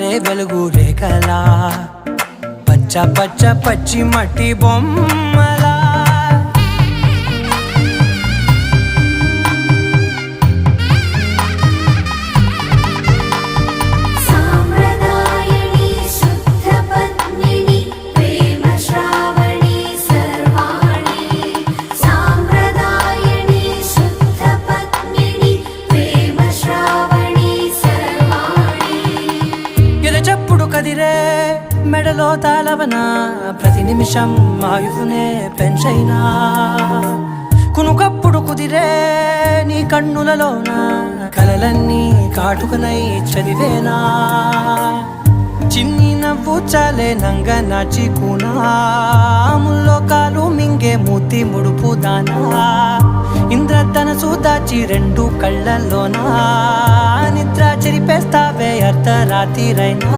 జారే వెలుగు రేఖలా పచ్చ పచ్చ పచ్చి మట్టి బొమ్మలా చెప్పుడు కదిరే మెడలో తాళవన ప్రతి నిమిషం ఆయుధునే పెంచైనా కునుకప్పుడు కుదిరే నీ కన్నులలోన కలలన్నీ కాటుకనై చదివేనా చిన్ని నవ్వు చాలే నంగ నాచి కూనాముల్లో కాలు మింగే మూతి ముడుపు దానా ఇంద్రధనసు దాచి రెండు కళ్ళల్లోనా నిద్ర చెరిపేస్తావే అర్ధరాత్రిరైనా